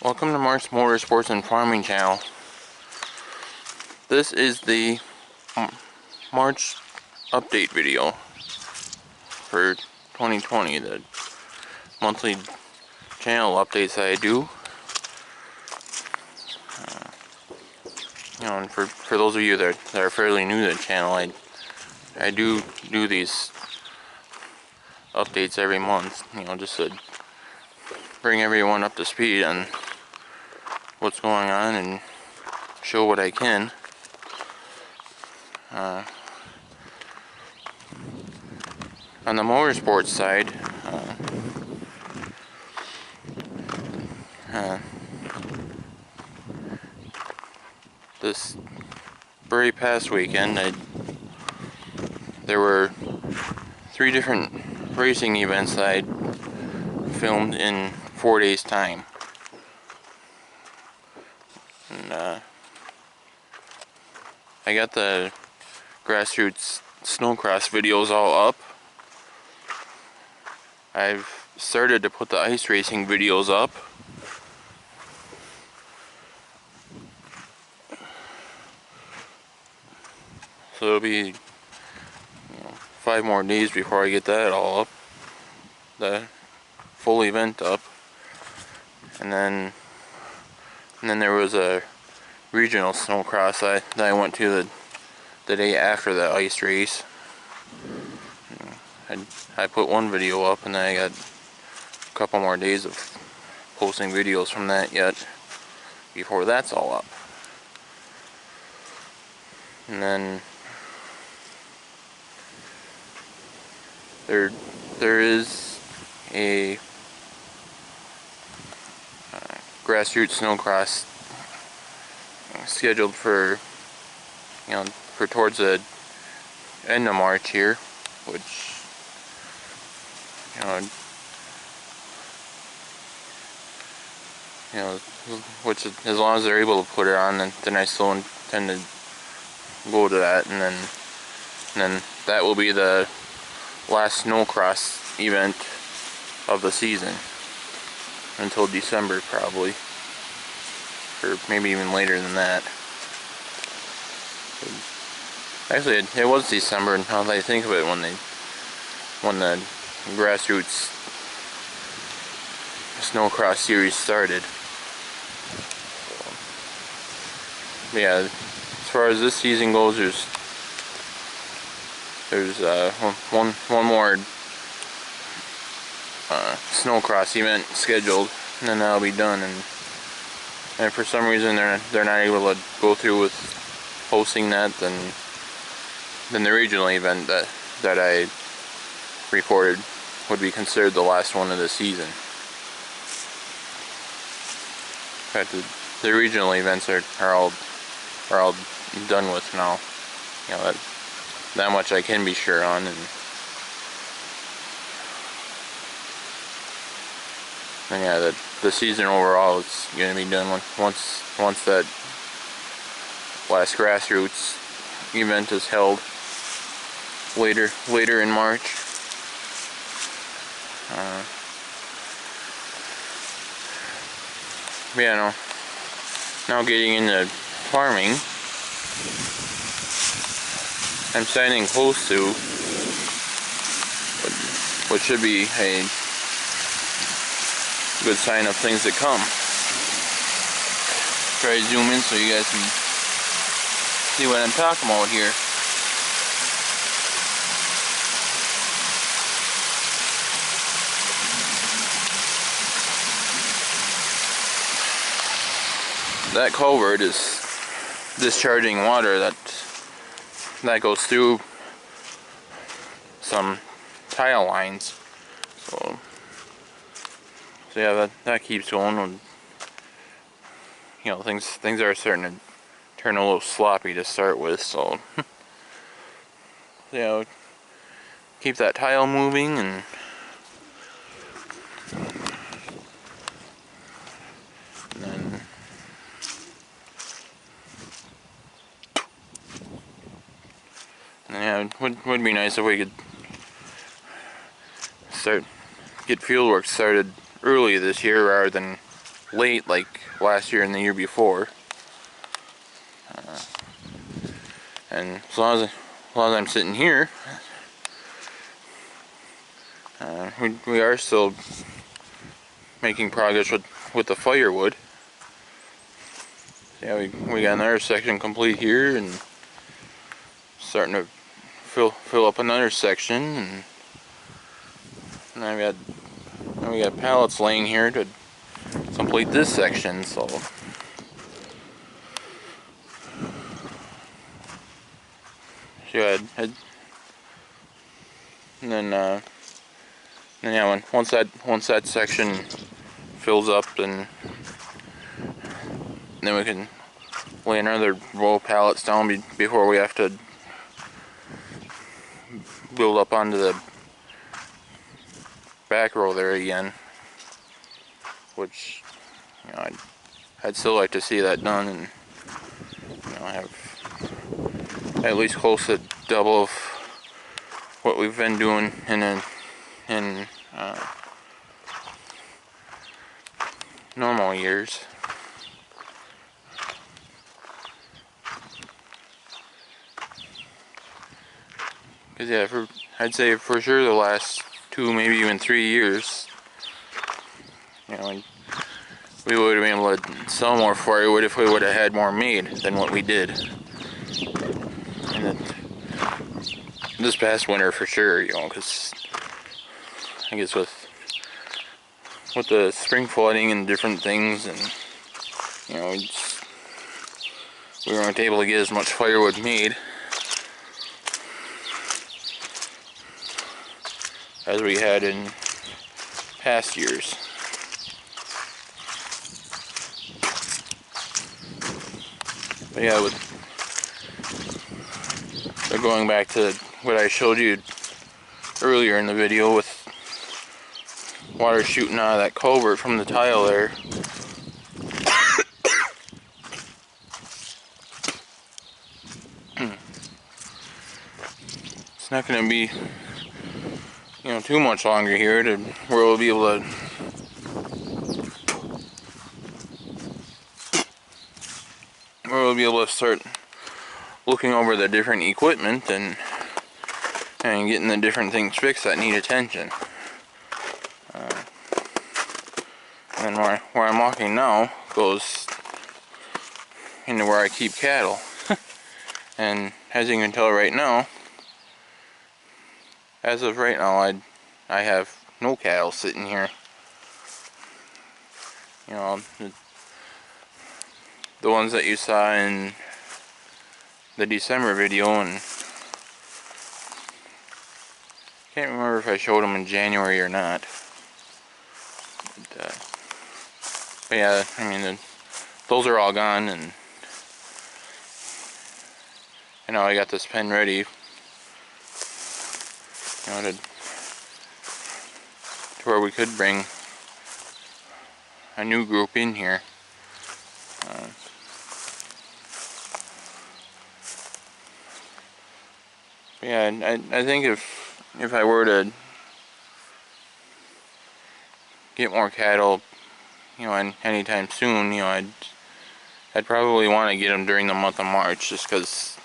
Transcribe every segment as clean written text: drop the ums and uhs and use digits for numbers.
Welcome to Mark's Motorsports and Farming channel. This is the March update video for 2020, the monthly channel updates that I do. And for those of you that are fairly new to the channel, I do these updates every month, just to bring everyone up to speed on what's going on and show what I can. On the motorsports side, this very past weekend, there were 3 different racing events that I filmed in 4 days' time. And I got the grassroots snowcross videos all up. I've started to put the ice racing videos up. So it'll be 5 more days before I get that all up, the full event up. And then there was a regional snowcross that I went to the day after the ice race. I put one video up, and then I got a couple more days of posting videos from that yet before that's all up. And then there is a grassroots snowcross scheduled for towards the end of March here, which which as long as they're able to put it on, then I still intend to go to that, and then that will be the last snowcross event of the season until December probably, or maybe even later than that. Actually, it was December now that I think of it when the grassroots snowcross series started. Yeah, as far as this season goes, there's one more snowcross event scheduled, and then that'll be done. And for some reason they're not able to go through with hosting that, then the regional event that I recorded would be considered the last one of the season. In fact, the regional events are all done with now. That much I can be sure on. And yeah, the season overall is going to be done once that last grassroots event is held later in March. Yeah, now getting into farming, I'm standing close to what should be a good sign of things to come. Try to zoom in so you guys can see what I'm talking about here. That culvert is discharging water that goes through some tile lines. So yeah, that keeps going. Things are starting to turn a little sloppy to start with. So keep that tile moving, and yeah, it would be nice if we could get field work started early this year rather than late like last year and the year before. And as long as I'm sitting here, we are still making progress with the firewood. Yeah, we got another section complete here, and starting to fill up another section, and then we got pallets laying here to complete this section. So yeah, and then yeah, once that section fills up, then we can lay another row of pallets down before we have to build up onto the back row there again, which, you know, I'd still like to see that done, and, you know, have at least close to double of what we've been doing in normal years. Cause yeah, I'd say for sure the last 2, maybe even 3 years, you know, we would have been able to sell more firewood if we would have had more made than what we did. And this past winter for sure, you know, because I guess with the spring flooding and different things, and, you know, we weren't able to get as much firewood made as we had in past years. But yeah, but going back to what I showed you earlier in the video with water shooting out of that culvert from the tile there. It's not going to be, you know, too much longer here to where we'll be able to start looking over the different equipment and getting the different things fixed that need attention. And where I'm walking now goes into where I keep cattle. And as you can tell right now, as of right now, I have no cattle sitting here. You know, the ones that you saw in the December video, and can't remember if I showed them in January or not. But yeah, I mean, those are all gone, and now I got this pen ready, you know, to where we could bring a new group in here. But yeah, I think if I were to get more cattle, you know, anytime soon, you know, I'd probably want to get them during the month of March, just because,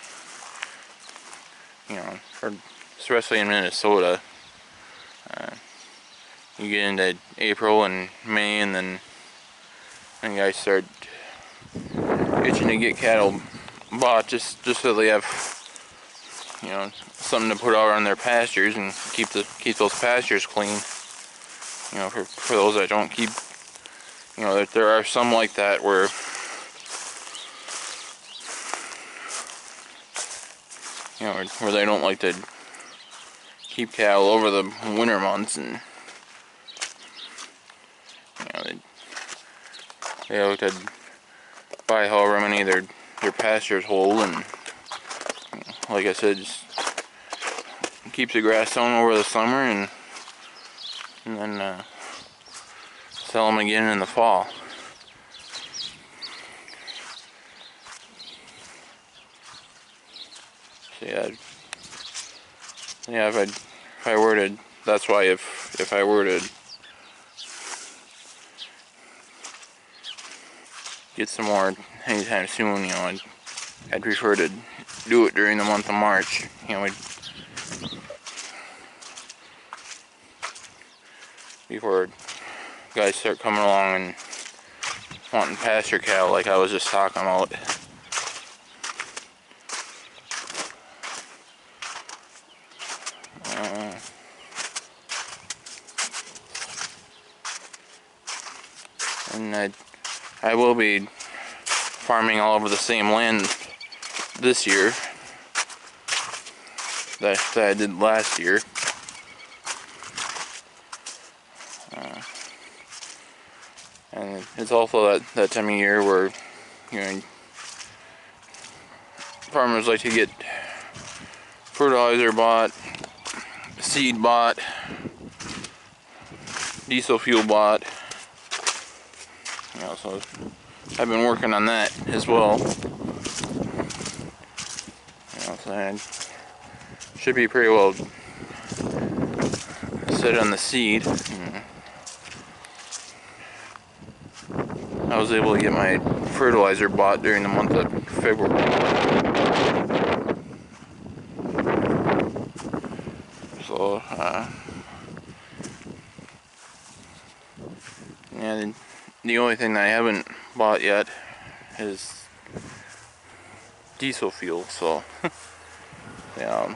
you know, especially in Minnesota, you get into April and May, and then you guys start itching to get cattle bought, just so they have, you know, something to put out on their pastures and keep those pastures clean. You know, for those that don't keep, you know, there are some like that where, you know, where they don't like to keep cattle over the winter months, and, you know, they like to buy however many their pastures hold, and, you know, like I said, just keeps the grass down over the summer, and then sell them again in the fall. So yeah, if I were to, that's why if I were to get some more anytime soon. You know, I'd prefer to do it during the month of March. You know, before guys start coming along and wanting pasture cattle like I was just talking about. And I will be farming all over the same land this year that I did last year. And it's also that time of year where, you know, farmers like to get fertilizer bought, seed bought, diesel fuel bought. You know, so I've been working on that as well. You know, so I should be pretty well set on the seed. I was able to get my fertilizer bought during the month of February. So, and the only thing that I haven't bought yet is diesel fuel. So, yeah,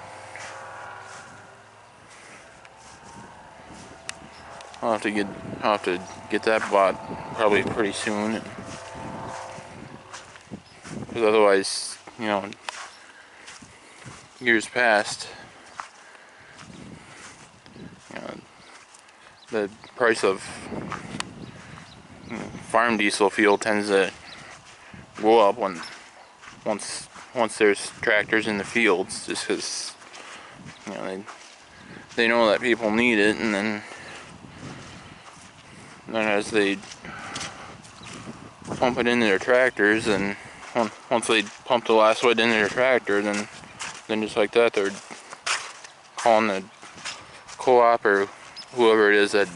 I'll have to get that bought probably pretty soon. Because otherwise, you know, years past, you know, the price of farm diesel fuel tends to go up once there's tractors in the fields, just because, you know, they know that people need it, and then as they pump it into their tractors, and once they pump the last load into their tractor, then just like that, they're calling the co-op or whoever it is that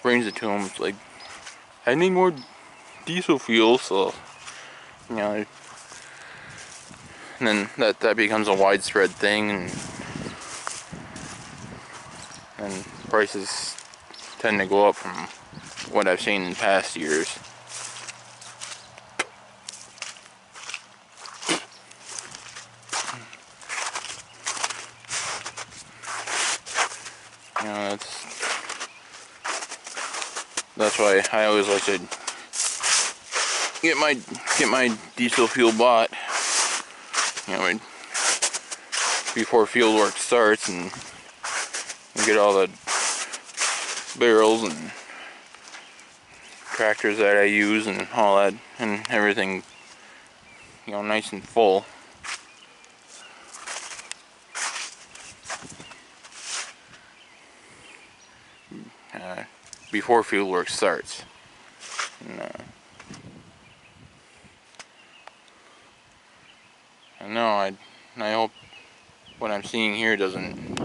brings it to them. It's like, I need more diesel fuel. So, you know, and then that becomes a widespread thing, and prices tend to go up from what I've seen in past years. You know, that's why I always like to get my diesel fuel bought, you know, before field work starts, and get all the barrels and tractors that I use and all that, and everything, you know, nice and full. Before field work starts. And, I hope what I'm seeing here doesn't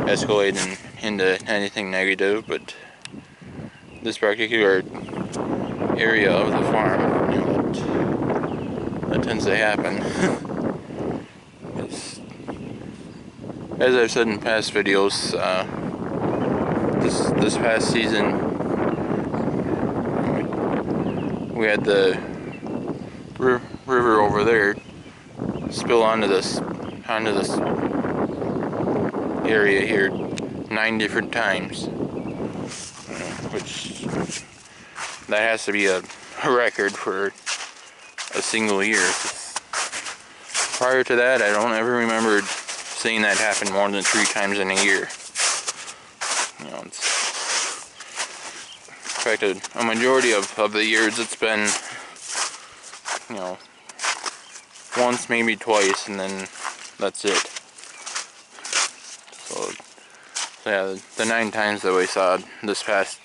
escalate into anything negative, but this particular area of the farm, you know, that tends to happen. As I've said in past videos, this past season, we had the river over there spill onto this area here 9 different times, which that has to be a record for a single year. Prior to that, I don't ever remember seeing that happen more than 3 times in a year. You know, in fact, a majority of the years it's been, you know, once, maybe twice, and then that's it. So yeah, the 9 times that we saw this past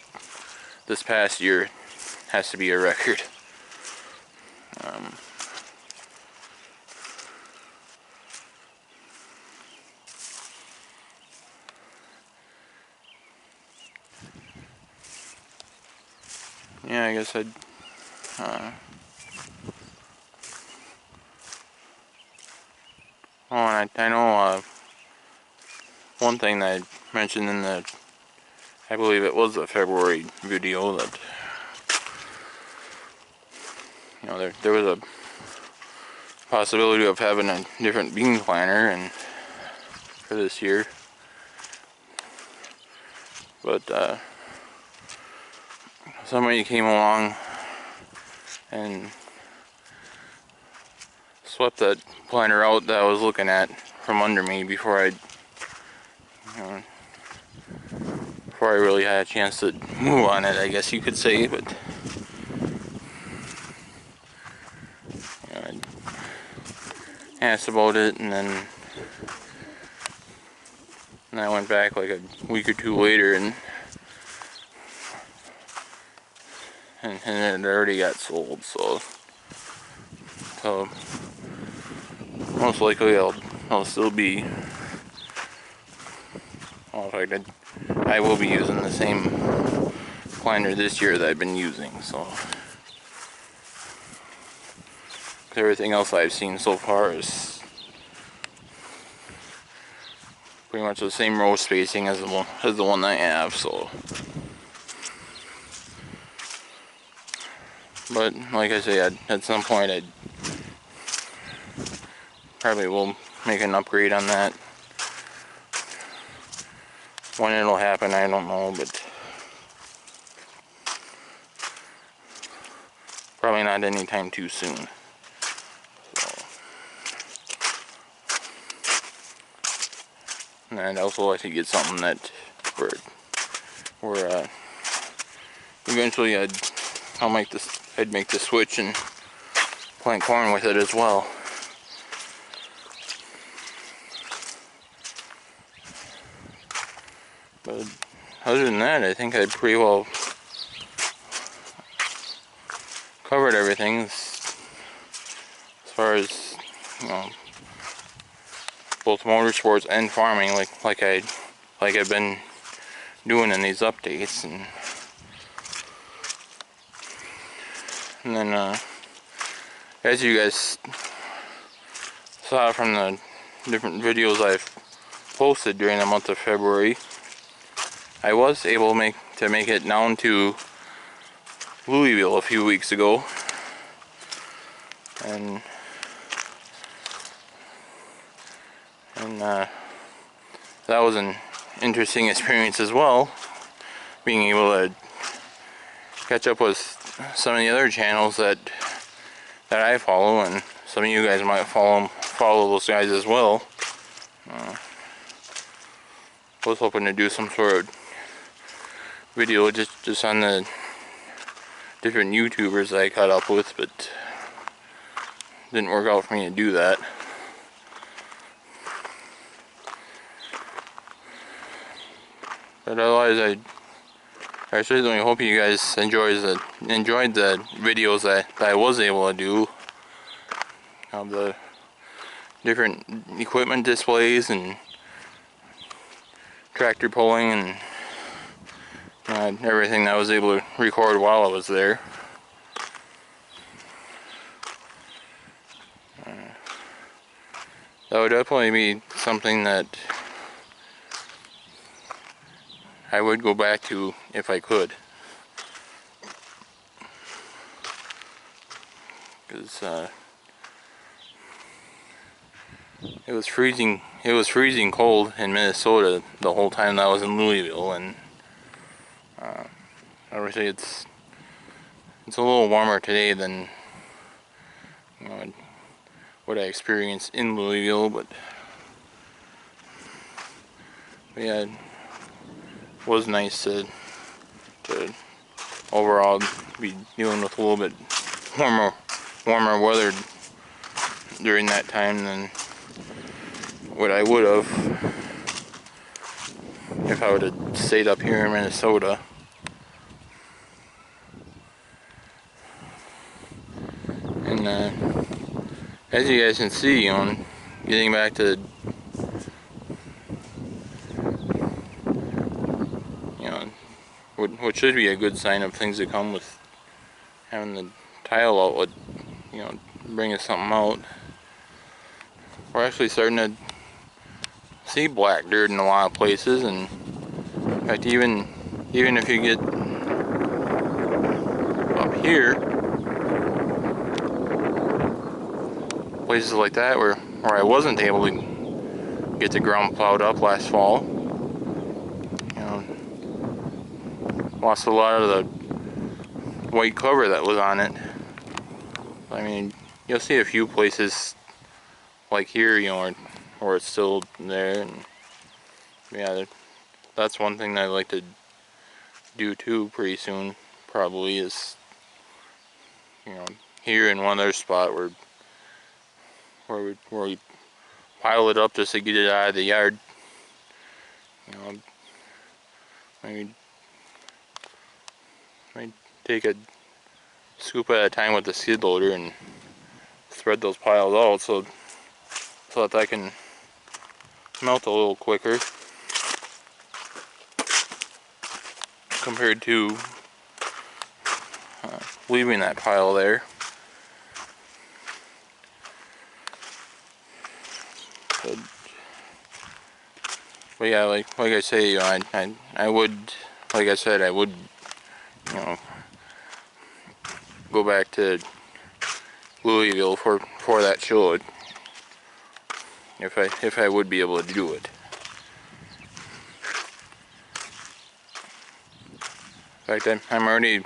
year has to be a record. Yeah, I guess I'd Oh, and I know one thing that I mentioned in the, I believe it was the February video, that there was a possibility of having a different bean planter and for this year, but somebody came along and swept that planter out that I was looking at from under me before before I really had a chance to move on it, I guess you could say. But I asked about it, and then I went back like a week or two later, and it already got sold. So most likely I'll still be. Well, in fact, I will be using the same planter this year that I've been using. So everything else I've seen so far is pretty much the same row spacing as the one I have. So, but like I say, at some point I probably will make an upgrade on that. When it'll happen, I don't know, but probably not anytime too soon. So, and I'd also like to get something that where eventually I'd make the switch and plant corn with it as well. But other than that, I think I pretty well covered everything as far as, both motorsports and farming, like I've been doing in these updates, and then as you guys saw from the different videos I've posted during the month of February, I was able to make it down to Louisville a few weeks ago, and that was an interesting experience as well, being able to catch up with some of the other channels that I follow, and some of you guys might follow those guys as well. I was hoping to do some sort of video just on the different YouTubers that I caught up with, but didn't work out for me to do that. But otherwise, I certainly hope you guys enjoyed the videos that I was able to do of the different equipment displays and tractor pulling and everything that I was able to record while I was there. That would definitely be something that I would go back to if I could, because it was freezing cold in Minnesota the whole time that I was in Louisville, and I would say it's a little warmer today than what I experienced in Louisville, but yeah, it was nice to overall be dealing with a little bit warmer weather during that time than what I would have if I would have stayed up here in Minnesota. And as you guys can see, getting back to what should be a good sign of things to come with having the tile outlet, bringing something out. we're actually starting to see black dirt in a lot of places, and in fact, even if you get up here, places like that where I wasn't able to get the ground plowed up last fall, you know, lost a lot of the white cover that was on it. I mean, you'll see a few places like here, you know, where it's still there, and yeah, that's one thing that I'd like to do too pretty soon, probably, is, you know, here in one other spot where we pile it up just to get it out of the yard. You know, maybe take a scoop at a time with the skid loader and spread those piles out so that I can melt a little quicker compared to leaving that pile there. But yeah, like I say, you know, I would, like I said, I would, you know, go back to Louisville for that show, if I would be able to do it. In fact, I'm already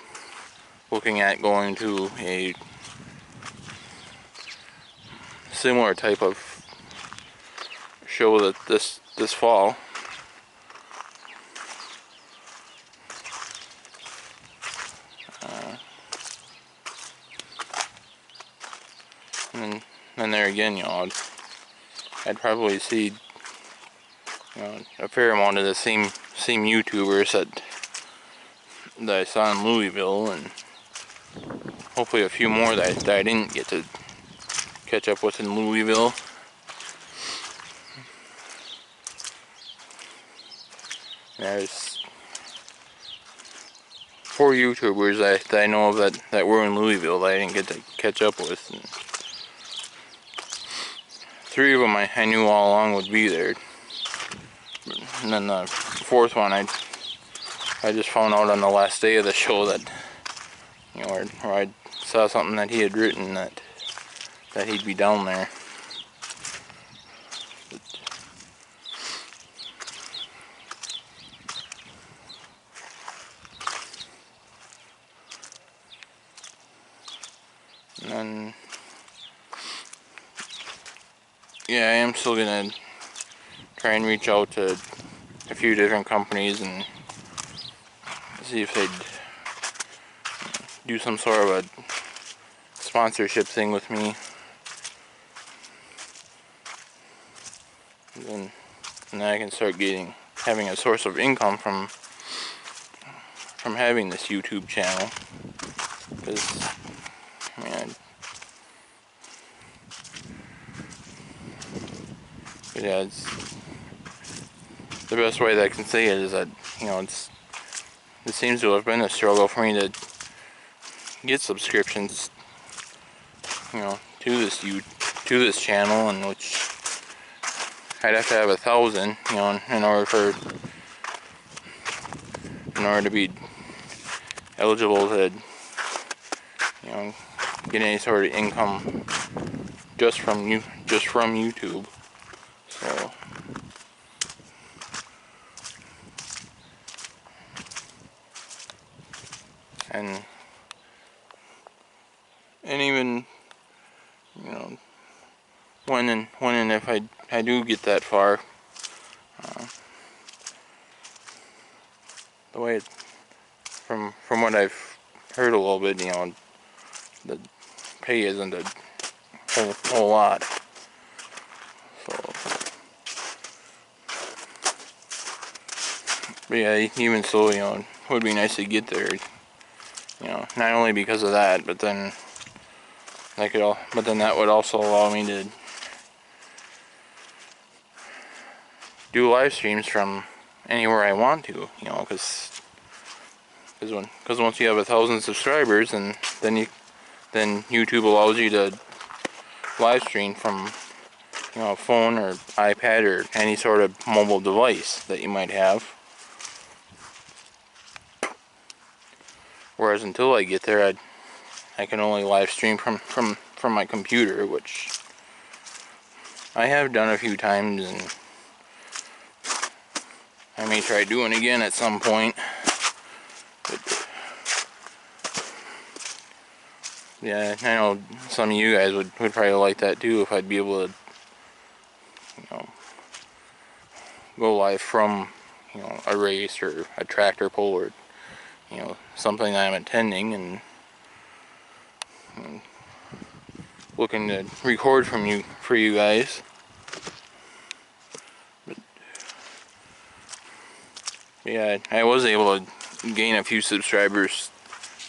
looking at going to a similar type of show that this fall. And there again, you know, I'd probably see, you know, a fair amount of the same YouTubers that I saw in Louisville, and hopefully a few more that I didn't get to catch up with in Louisville. There's 4 YouTubers that I know of that were in Louisville that I didn't get to catch up with. And 3 of them I knew all along would be there. And then the 4th one I just found out on the last day of the show that, you know, where I saw something that he had written that he'd be down there. And then, yeah, I am still gonna try and reach out to a few different companies and see if they'd do some sort of a sponsorship thing with me. And then I can start having a source of income from having this YouTube channel. Because, man, yeah, it's the best way that I can say it is that, you know, it seems to have been a struggle for me to get subscriptions, you know, to this channel, in which I'd have to have 1,000, you know, in order to be eligible to, you know, get any sort of income just from YouTube. So, and even, you know, when and if I do get that far, the way from what I've heard a little bit, you know, the pay isn't a whole lot. So, but yeah, even so, you know, it would be nice to get there. You know, not only because of that, but then that would also allow me to do live streams from anywhere I want to. You know, because once you have 1,000 subscribers, and then YouTube allows you to live stream from a phone or iPad or any sort of mobile device that you might have. Whereas until I get there, I can only live stream from my computer, which I have done a few times, and I may try doing again at some point. But yeah, I know some of you guys would probably like that too, if I'd be able to, go live from, a race or a tractor pull, or, something that I'm attending, and looking to record for you guys. But yeah, I was able to gain a few subscribers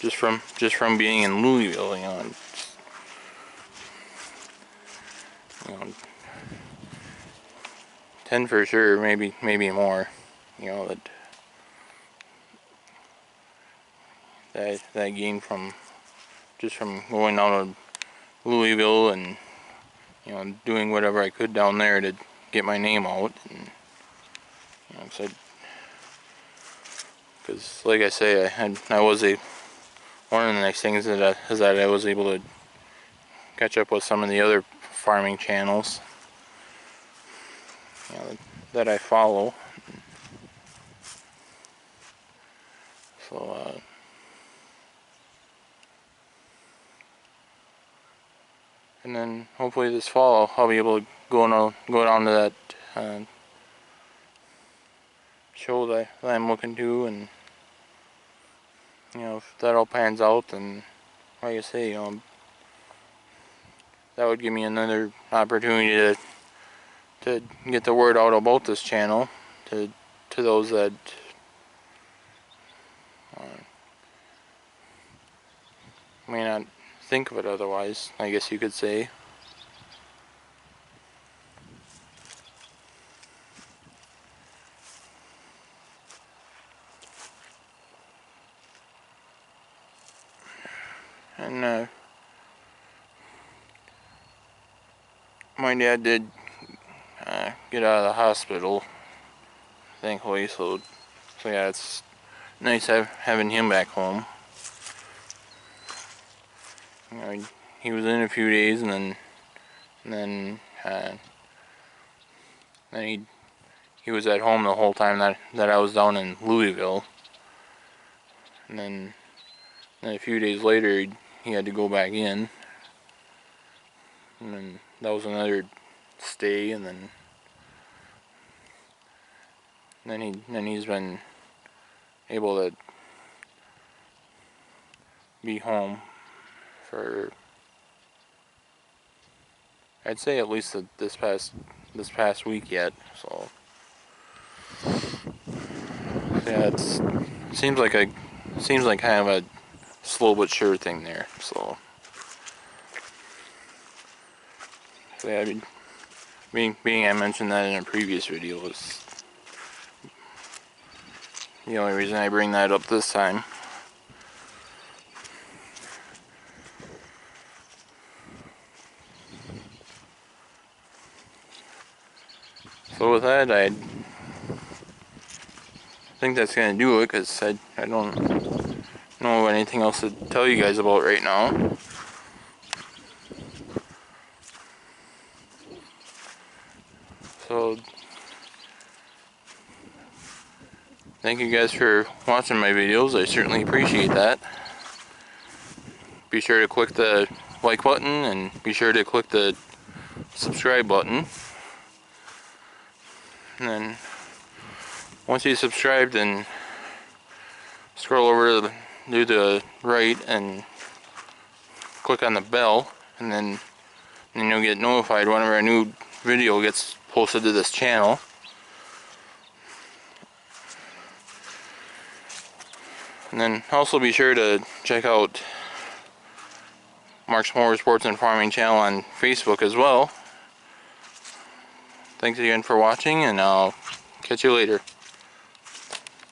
just from being in Louisville, 10 for sure, maybe more, that I gained from going down to Louisville and doing whatever I could down there to get my name out, and because like I say, I was one of the nice things is that I was able to catch up with some of the other farming channels that I follow. So and then hopefully this fall I'll be able to go down to that show that I'm looking to, and if that all pans out, then like I say, that would give me another opportunity to get the word out about this channel to those that may not think of it otherwise, I guess you could say. And my dad did get out of the hospital, thankfully, so yeah, it's nice having him back home. He was in a few days, and then he was at home the whole time that I was down in Louisville, and then a few days later he had to go back in, and then that was another stay, and then he's been able to be home for, I'd say, at least this past week yet. So yeah, seems like kind of a slow but sure thing there. So yeah, I mean, being I mentioned that in a previous video was the only reason I bring that up this time. So with that, I think that's gonna do it, because I don't know anything else to tell you guys about right now. So thank you guys for watching my videos. I certainly appreciate that. Be sure to click the like button, and be sure to click the subscribe button. And then once you subscribe, then scroll over to the right and click on the bell, and then you'll get notified whenever a new video gets posted to this channel. And then also be sure to check out Mark's Motorsports and Farming channel on Facebook as well. Thanks again for watching, and I'll catch you later.